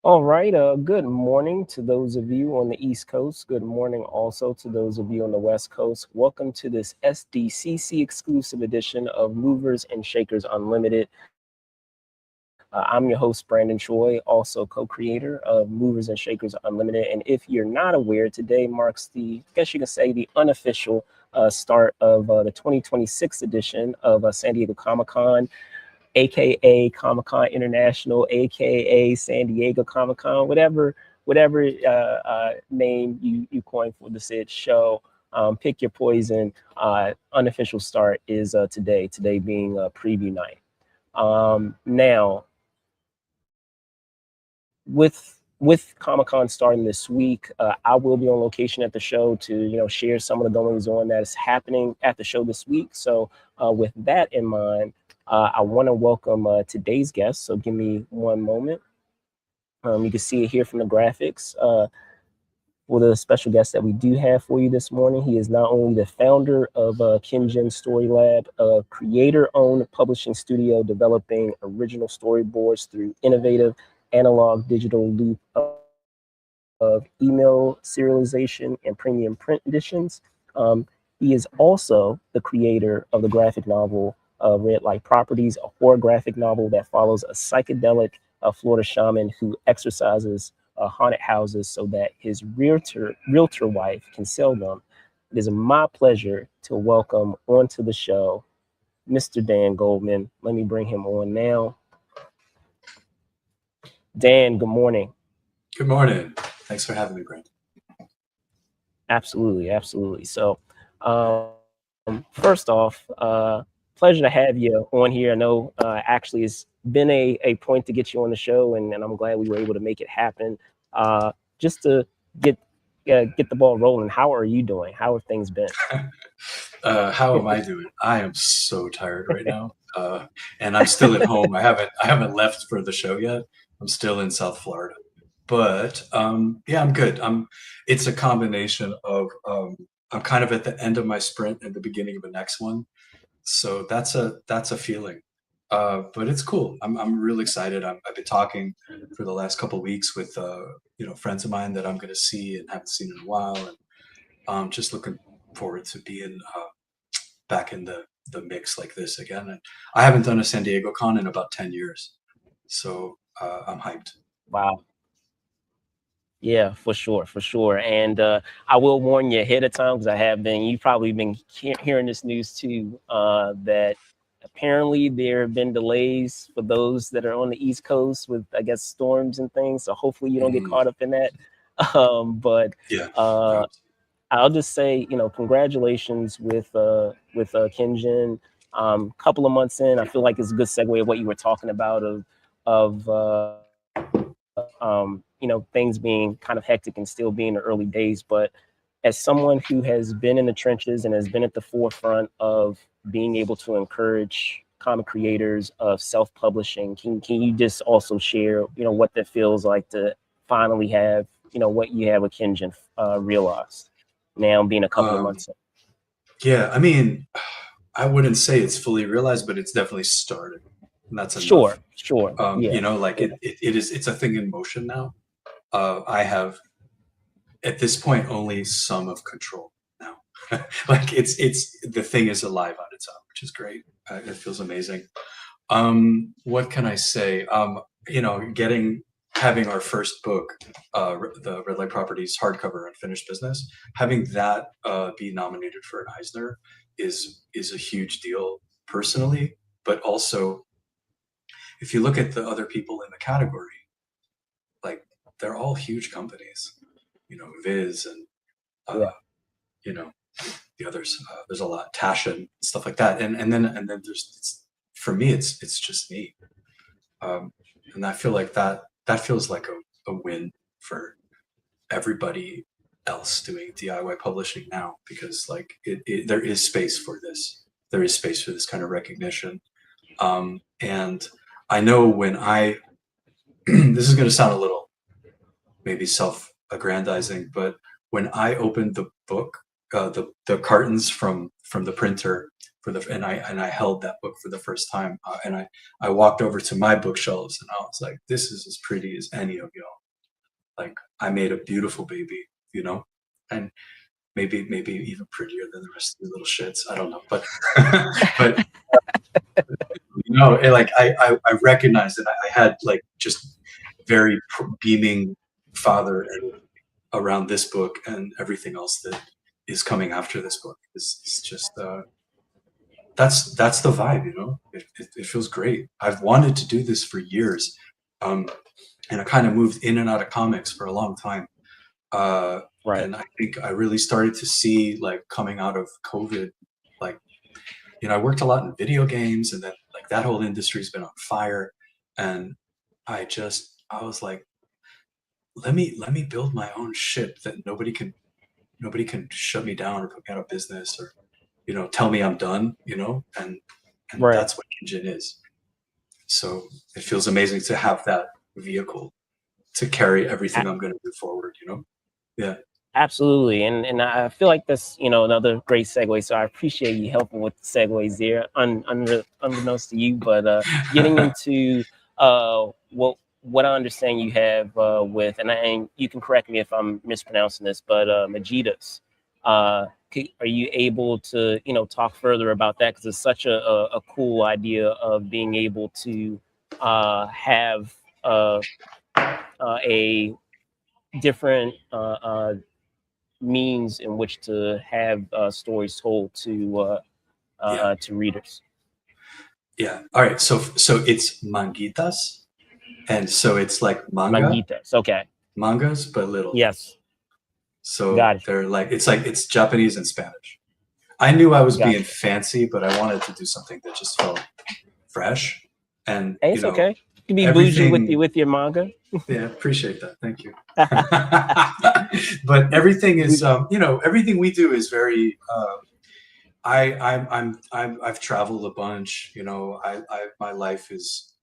All right. Good morning to those of you on the East Coast. Good morning also to those of you on the West Coast. Welcome to this SDCC exclusive edition of Movers and Shakers Unlimited. I'm your host, Brandon Choi, also co creator of Movers and Shakers Unlimited. And if you're not aware, today marks I guess you can say, the unofficial start of the 2026 edition of San Diego Comic Con, aka Comic Con International, aka San Diego Comic Con, whatever name you coin for the said show. Pick your poison. Unofficial start is today being preview night. Now, with Comic Con starting this week, I will be on location at the show to share some of the goings on that is happening at the show this week. So with that in mind, I want to welcome today's guest. So give me one moment. You can see it here from the graphics. For the special guest that we do have for you this morning, he is not only the founder of Kinjin Story Lab, a creator-owned publishing studio developing original storyboards through innovative analog digital loop of email serialization and premium print editions. He is also the creator of the graphic novel Red Light Properties, a horror graphic novel that follows a psychedelic Florida shaman who exorcises haunted houses so that his realtor wife can sell them. It is my pleasure to welcome onto the show Mr. Dan Goldman. Let me bring him on now. Dan, good morning. Good morning. Thanks for having me, Brent. Absolutely, absolutely. So, first off, pleasure to have you on here. I know actually it's been a point to get you on the show, and I'm glad we were able to make it happen. Just to get get the ball rolling, how are you doing? How have things been? How am I doing? I am so tired right now, and I'm still at home. I haven't left for the show yet. I'm still in South Florida, but yeah, I'm good. It's a combination of I'm kind of at the end of my sprint and the beginning of the next one, so that's a feeling. But it's cool. I'm real excited. I've been talking for the last couple of weeks with friends of mine that I'm going to see and haven't seen in a while, and just looking forward to being back in the mix like this again. And I haven't done a San Diego Con in about 10 years, so I'm hyped. Wow. Yeah, for sure, for sure. And I will warn you ahead of time because you've probably been hearing this news too, that apparently there have been delays for those that are on the East Coast with, I guess, storms and things. So hopefully you don't get Mm, caught up in that. But yeah. uh, No, I'll just say, congratulations with Kinjin. Couple of months in, I feel like it's a good segue of what you were talking about of things being kind of hectic and still being the early days. But as someone who has been in the trenches and has been at the forefront of being able to encourage comic creators of self-publishing, can you just also share, what that feels like to finally have, what you have with Kinjin realized now being a couple of um, months in? yeah, I mean, I wouldn't say it's fully realized, but it's definitely started, and that's enough. Sure, sure, yeah, Like yeah, it's a thing in motion now. I have at this point only some of control now. Like it's the thing is alive on its own, which is great. It feels amazing. What can I say? Getting having our first book, the Red Light Properties hardcover unfinished business, having that be nominated for an Eisner is a huge deal personally, but also if you look at the other people in the category, like they're all huge companies, Viz and uh, yeah, you know the others. There's a lot, Tasha, stuff like that, and then there's for me it's just me, um, and I feel like that feels like a win for everybody else doing DIY publishing now because like there is space for this. There is space for this kind of recognition, and I know when I this is going to sound a little maybe self-aggrandizing, but when I opened the book, the cartons from the printer and I held that book for the first time, and I walked over to my bookshelves and I was like, this is as pretty as any of y'all. like I made a beautiful baby, you know, and maybe even prettier than the rest of the little shits. I don't know, but but you know, like I recognized that I had like just very beaming father around this book and everything else that is coming after this book. Is just that's the vibe, you know. It feels great. I've wanted to do this for years, and I kind of moved in and out of comics for a long time. Right. And I think I really started to see, like, coming out of COVID, like, you know, I worked a lot in video games, and then like that whole industry's been on fire, and I was like, let me build my own ship that nobody can shut me down or put me out of business or, you know, tell me I'm done, you know, and Right. that's what Engine is. So it feels amazing to have that vehicle to carry everything I'm going to do forward, you know? Yeah. Absolutely, and I feel like that's, you know, another great segue. So I appreciate you helping with the segues there, unbeknownst to you. But getting into what I understand you have with, and you can correct me if I'm mispronouncing this, but MANGITAs. Are you able to, you know, talk further about that? Because it's such a cool idea of being able to have a different means in which to have stories told Yeah. to readers. Yeah. All right. So it's mangitas, and so it's like MANGITAs. Okay. mangas, but little. Yes. So Got you. they're like it's Japanese and Spanish. I knew I was being Gotcha. fancy, but I wanted to do something that just felt fresh, and Hey, you it's know, okay. You can be bougie everything. with your manga. Yeah, appreciate that. Thank you. But everything is, you know, everything we do is very. I've traveled a bunch. You know, my life is,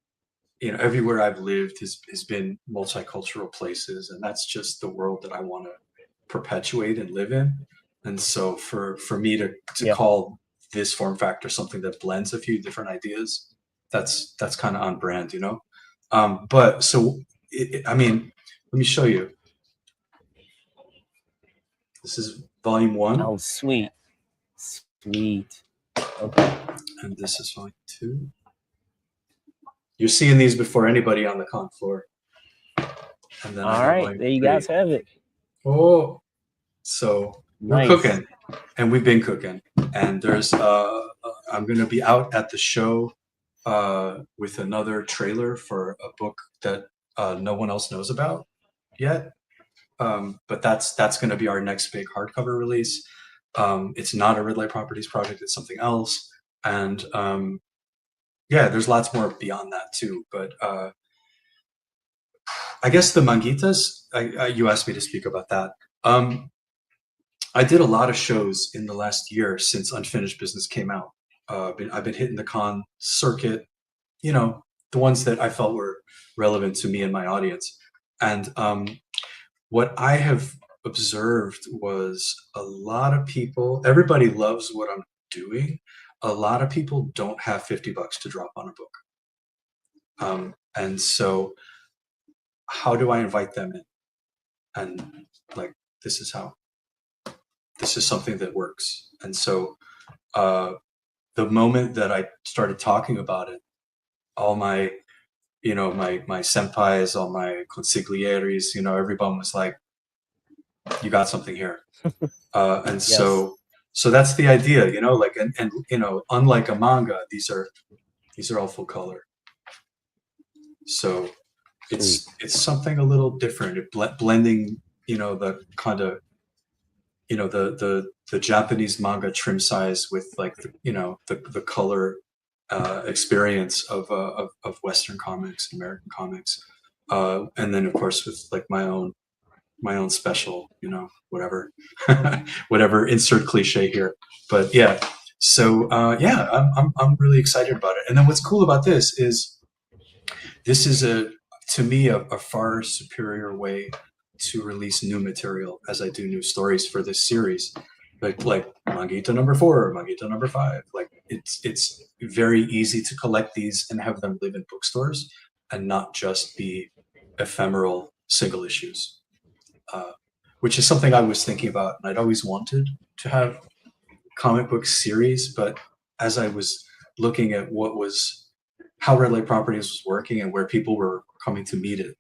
you know, everywhere I've lived has been multicultural places, and that's just the world that I want to perpetuate and live in. And so for me to Yeah. call this form factor something that blends a few different ideas, that's kind of on brand, you know. But so I mean, let me show you. This is volume 1, Oh, sweet, sweet. Okay. and this is volume 2. You're seeing these before anybody on the con floor. And then I All got right. volume There you 3. guys have it. Oh, so we're Nice. cooking, and we've been cooking. And there's I'm gonna be out at the show with another trailer for a book that no one else knows about yet. But that's gonna be our next big hardcover release. It's not a Red Light Properties project; it's something else. And yeah, there's lots more beyond that too. But I guess the mangitas. You asked me to speak about that. I did a lot of shows in the last year since Unfinished Business came out. I've been hitting the con circuit, you know, the ones that I felt were relevant to me and my audience. And what I have observed was a lot of people, everybody loves what I'm doing. A lot of people don't have $50 to drop on a book. And so, how do I invite them in? And like, this is how. This is something that works. And so, the moment that I started talking about it, all my, you know, my senpais, all my consiglieres, you know, everyone was like, "You got something here," and Yes. so that's the idea, you know, like, and you know, unlike a manga, these are all full color, so Sweet. it's something a little different. Blending, you know, the kind of, you know, the Japanese manga trim size with like the, you know, the color experience of Western comics, American comics, and then of course with like my own special, you know, whatever, whatever, insert cliche here. But yeah, so yeah, I'm really excited about it. And then what's cool about this is a, to me, a far superior way to release new material as I do new stories for this series. Like Mangita number 4, Mangita number 5. Like it's very easy to collect these and have them live in bookstores and not just be ephemeral single issues. which is something I was thinking about, and I'd always wanted to have comic book series. But as I was looking at how Red Light Properties was working and where people were coming to meet it,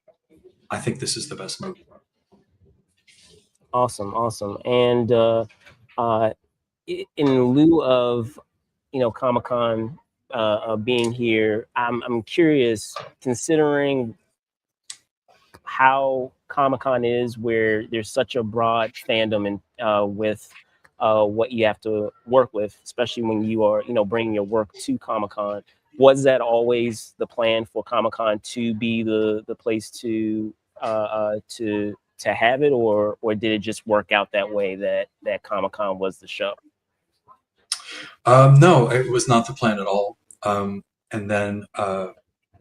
I think this is the best movie. Awesome, awesome. And uh, in lieu of Comic Con being here, I'm curious, considering how Comic Con is, where there's such a broad fandom and with what you have to work with, especially when you are bringing your work to Comic Con. Was that always the plan for Comic Con to be the place to have it, or did it just work out that way that Comic Con was the show? No, it was not the plan at all. And then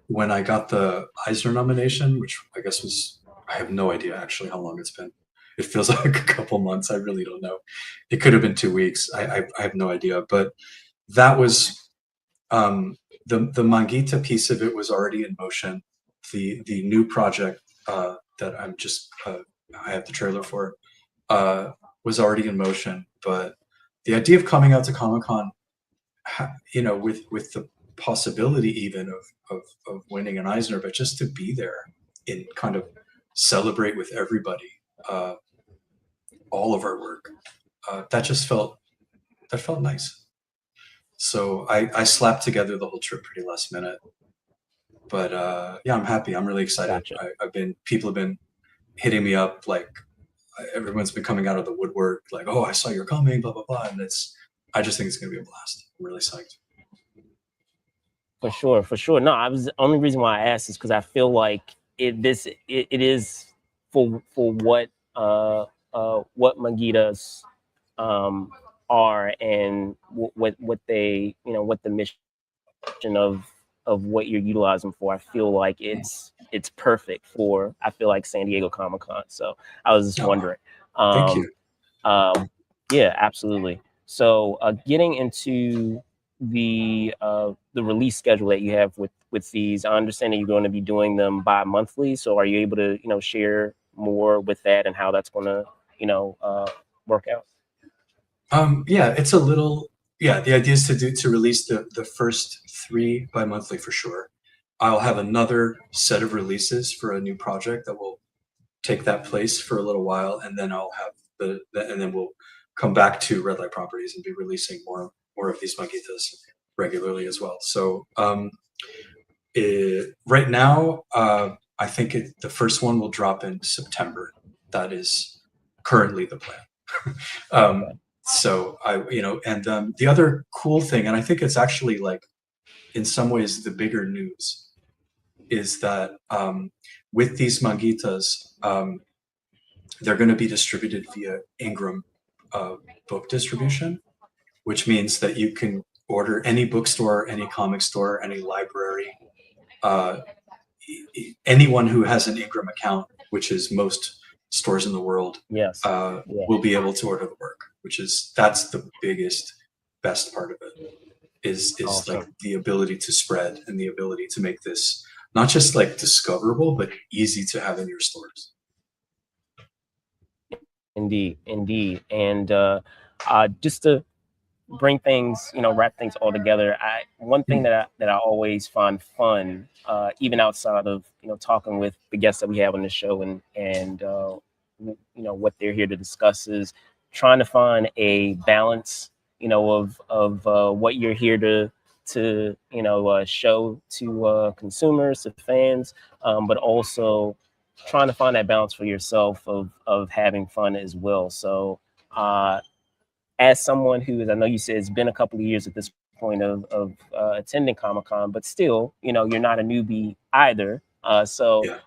when I got the Eisner nomination, which I guess I have no idea actually how long it's been. It feels like a couple months. I really don't know. It could have been 2 weeks. I have no idea. But that was the MANGITA piece of it was already in motion. The new project that I have the trailer for was already in motion. But the idea of coming out to Comic-Con, with the possibility even of winning an Eisner, but just to be there and kind of celebrate with everybody all of our work, that felt nice. So I slapped together the whole trip pretty last minute, but yeah, I'm happy. I'm really excited. Gotcha. People have been hitting me up, like everyone's been coming out of the woodwork, like, oh, I saw you're coming, blah blah blah, and I just think it's gonna be a blast. I'm really psyched. For sure, for sure. No, the only reason why I asked is because I feel like it is for what MANGITAs are, and what they what the mission of what you're utilizing for. I feel like it's perfect for, I feel like, San Diego Comic-Con. So I was just wondering. Thank you. Yeah, absolutely. So getting into the release schedule that you have with these, I understand that you're going to be doing them bi-monthly. So are you able to share more with that and how that's going to work out? Yeah, it's a little. Yeah, the idea is to release the first 3 bi-monthly for sure. I'll have another set of releases for a new project that will take that place for a little while, and then I'll have and then we'll come back to Red Light Properties and be releasing more of these MANGITAs regularly as well. So right now, I think the first one will drop in September. That is currently the plan. So and the other cool thing, and I think it's actually, like, in some ways the bigger news, is that with these MANGITAs, they're going to be distributed via Ingram book distribution, which means that you can order any bookstore, any comic store, any library, anyone who has an Ingram account, which is most stores in the world, yes, will be able to order the work, that's the best part of it, is awesome. Like the ability to spread and the ability to make this not just like discoverable, but easy to have in your stores. Indeed. And just to bring things, wrap things all together, one thing that I always find fun, even outside of talking with the guests that we have on the show and what they're here to discuss, is trying to find a balance, of what you're here to show to consumers, to fans, but also trying to find that balance for yourself of having fun as well. So as someone who, I know you said it's been a couple of years at this point of attending Comic-Con, but still, you're not a newbie either. So yeah.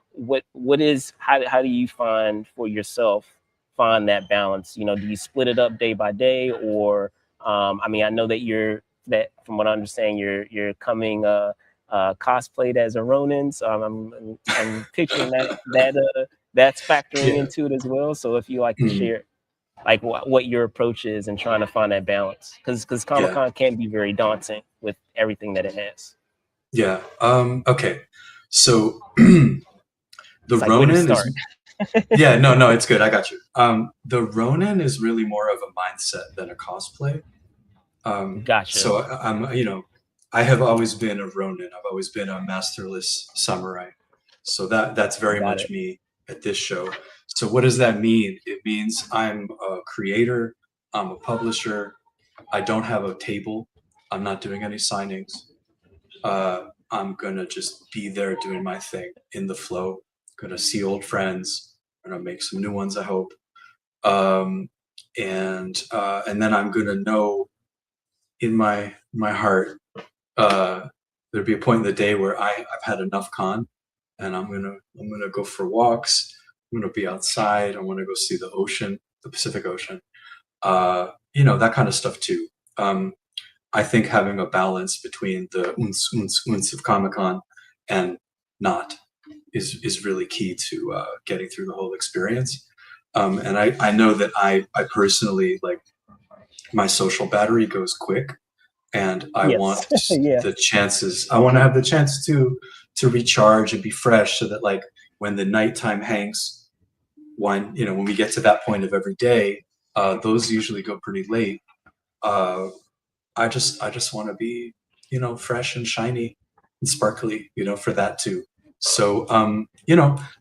How do you find for yourself, find that balance? Do you split it up day by day, or I mean, I know that from what I understand, you're coming cosplayed as a Ronin, so I'm picturing that's factoring into it as well. So if you like to share, like, what your approach is and trying to find that balance, because Comic-Con can be very daunting with everything that it has. Yeah. Okay. So the Ronin is Yeah, no, it's good. I got you. The Ronin is really more of a mindset than a cosplay. Gotcha. So I'm, I have always been a Ronin. I've always been a masterless samurai. So that's very Got much it. me at this show. So what does that mean? It means I'm a creator, I'm a publisher. I don't have a table. I'm not doing any signings. I'm gonna just be there doing my thing in the flow. Gonna see old friends. Gonna make some new ones, I hope. Um, and then I'm gonna know in my heart, there'd be a point in the day where I've had enough con, and I'm gonna go for walks. I'm gonna be outside. I want to go see the ocean, the Pacific Ocean. That kind of stuff too. Um, I think having a balance between the uns of Comic Con and not is really key to getting through the whole experience. And I know that I personally like my social battery goes quick, and I Yes. want Yeah. the chances. I want to have the chance to recharge and be fresh, so that like when the nighttime hangs, when we get to that point of every day, those usually go pretty late. Uh, I just want to be fresh and shiny and sparkly for that too. So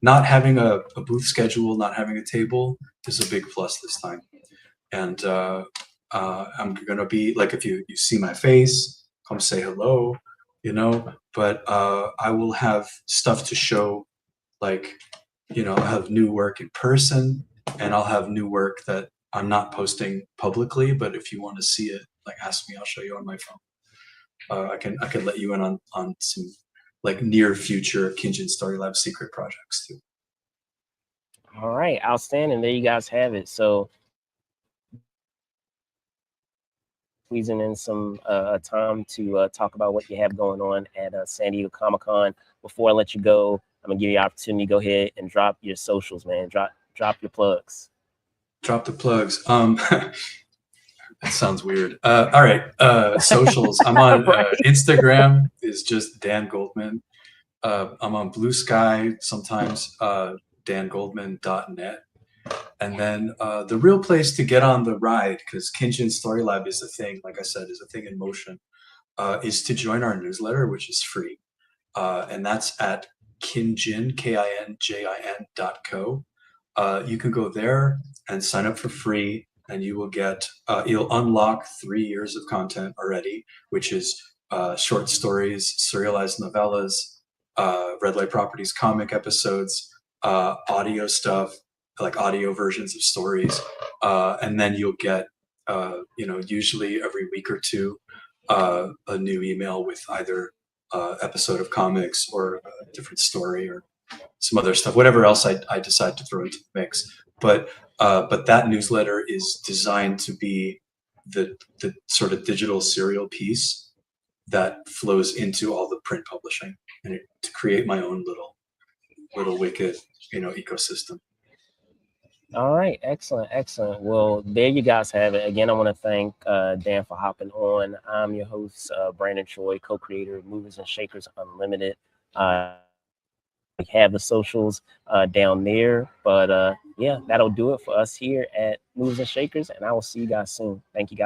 not having a booth schedule, not having a table is a big plus this time. And I'm gonna be like, if you see my face, come say hello, but I will have stuff to show, like I'll have new work in person, and I'll have new work that I'm not posting publicly, but if you want to see it, like ask me, I'll show you on my phone. I can let you in on some like near future Kinjin Story Lab secret projects too. All right. Outstanding. There you guys have it. So squeezing in some time to talk about what you have going on at San Diego Comic Con. Before I let you go, I'm gonna give you the opportunity to go ahead and drop your socials, man. Drop your plugs. Drop the plugs. That sounds weird. All right. Socials. I'm on Right. Instagram is just Dan Goldman. I'm on Blue Sky sometimes, dangoldman.net. And then the real place to get on the ride, because Kinjin Story Lab is a thing, like I said, is a thing in motion, is to join our newsletter, which is free. And that's at Kinjin, KINJIN.co. You can go there and sign up for free, and you will get, you'll unlock 3 years of content already, which is short stories, serialized novellas, Red Light Properties comic episodes, audio stuff, like audio versions of stories. And then you'll get, usually every week or two, a new email with either episode of comics or a different story or some other stuff, whatever else I decide to throw into the mix. But that newsletter is designed to be the sort of digital serial piece that flows into all the print publishing, and to create my own little wicked ecosystem. All right, excellent, excellent. Well, there you guys have it. Again, I want to thank Dan for hopping on. I'm your host, Brandon Choi, co-creator of Movers and Shakers Unlimited. We have the socials down there, but yeah, that'll do it for us here at Movers and Shakers, and I will see you guys soon. Thank you guys.